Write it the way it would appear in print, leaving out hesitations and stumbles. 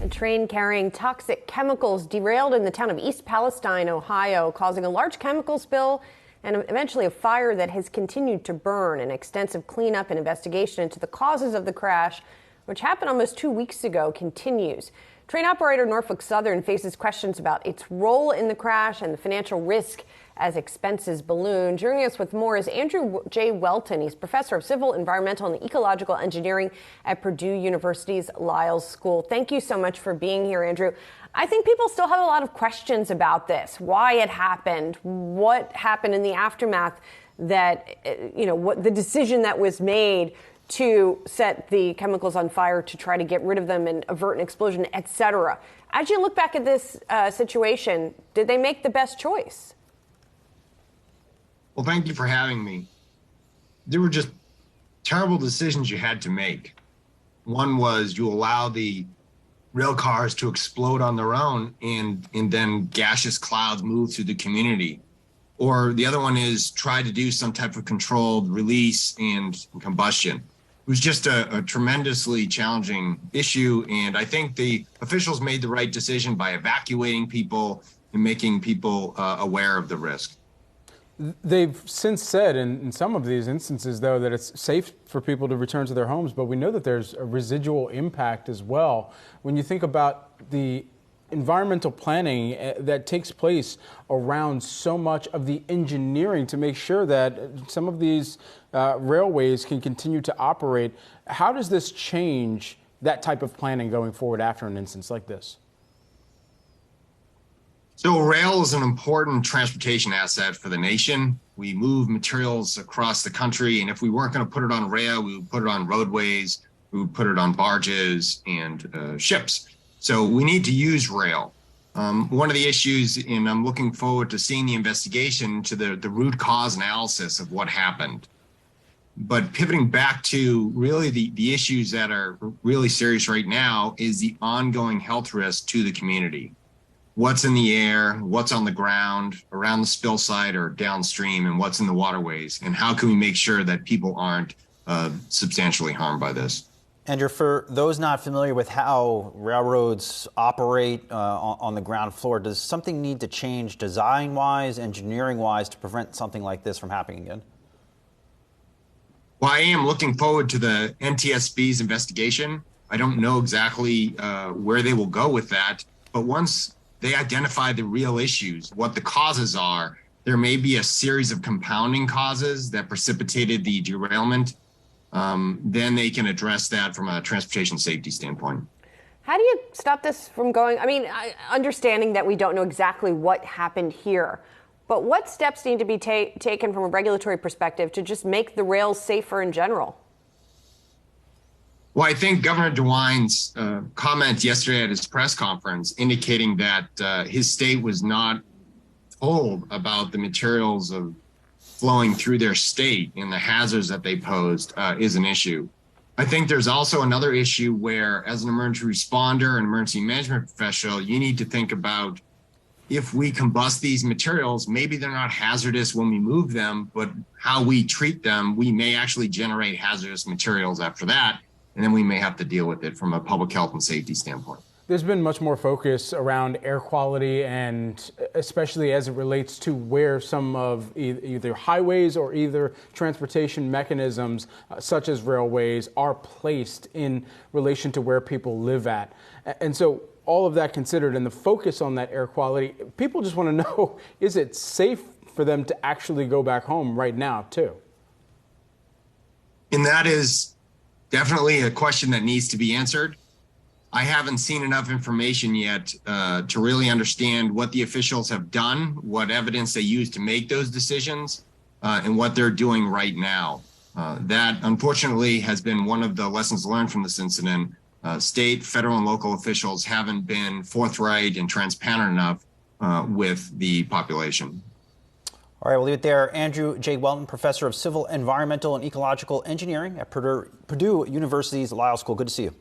A train carrying toxic chemicals derailed in the town of East Palestine, Ohio, causing a large chemical spill and eventually a fire that has continued to burn. An extensive cleanup and investigation into the causes of the crash, which happened almost 2 weeks ago, continues. Train operator Norfolk Southern faces questions about its role in the crash and the financial risk as expenses balloon. Joining us with more is Andrew J. Whelton. He's professor of civil, environmental, and ecological engineering at Purdue University's Lyles School. Thank you so much for being here, Andrew. I think people still have a lot of questions about this, why it happened, what happened in the aftermath, that, what the decision that was made to set the chemicals on fire to try to get rid of them and avert an explosion, et cetera. As you look back at this situation, did they make the best choice? Well, thank you for having me. There were just terrible decisions you had to make. One was you allow the rail cars to explode on their own and then gaseous clouds move through the community. Or the other one is try to do some type of controlled release and combustion. It was just a tremendously challenging issue. And I think the officials made the right decision by evacuating people and making people aware of the risk. They've since said in some of these instances, though, that it's safe for people to return to their homes, but we know that there's a residual impact as well. When you think about the environmental planning that takes place around so much of the engineering to make sure that some of these railways can continue to operate, how does this change that type of planning going forward after an instance like this? So rail is an important transportation asset for the nation. We move materials across the country, and if we weren't going to put it on rail, we would put it on roadways, we would put it on barges and ships. So we need to use rail. One of the issues, and I'm looking forward to seeing the investigation to the root cause analysis of what happened. But pivoting back to really the issues that are really serious right now is the ongoing health risk to the community. What's in the air, what's on the ground, around the spill site or downstream, and what's in the waterways, and how can we make sure that people aren't substantially harmed by this? Andrew, for those not familiar with how railroads operate on the ground floor, does something need to change design-wise, engineering-wise, to prevent something like this from happening again? Well, I am looking forward to the NTSB's investigation. I don't know exactly where they will go with that, but once they identify the real issues, what the causes are, there may be a series of compounding causes that precipitated the derailment. Then they can address that from a transportation safety standpoint. How do you stop this from going? I mean, understanding that we don't know exactly what happened here, but what steps need to be taken from a regulatory perspective to just make the rails safer in general? Well, I think Governor DeWine's comment yesterday at his press conference indicating that his state was not told about the materials of flowing through their state and the hazards that they posed is an issue. I think there's also another issue where, as an emergency responder and emergency management professional, you need to think about if we combust these materials, maybe they're not hazardous when we move them, but how we treat them, we may actually generate hazardous materials after that. And then we may have to deal with it from a public health and safety standpoint. There's been much more focus around air quality, and especially as it relates to where some of either highways or either transportation mechanisms, such as railways, are placed in relation to where people live at. And so all of that considered and the focus on that air quality, people just want to know, is it safe for them to actually go back home right now, too? And that is definitely a question that needs to be answered. I haven't seen enough information yet to really understand what the officials have done, what evidence they use to make those decisions, and what they're doing right now. That, unfortunately, has been one of the lessons learned from this incident. State, federal, and local officials haven't been forthright and transparent enough with the population. All right, we'll leave it there. Andrew J. Whelton, professor of civil, environmental, and ecological engineering at Purdue University's Lyles School. Good to see you.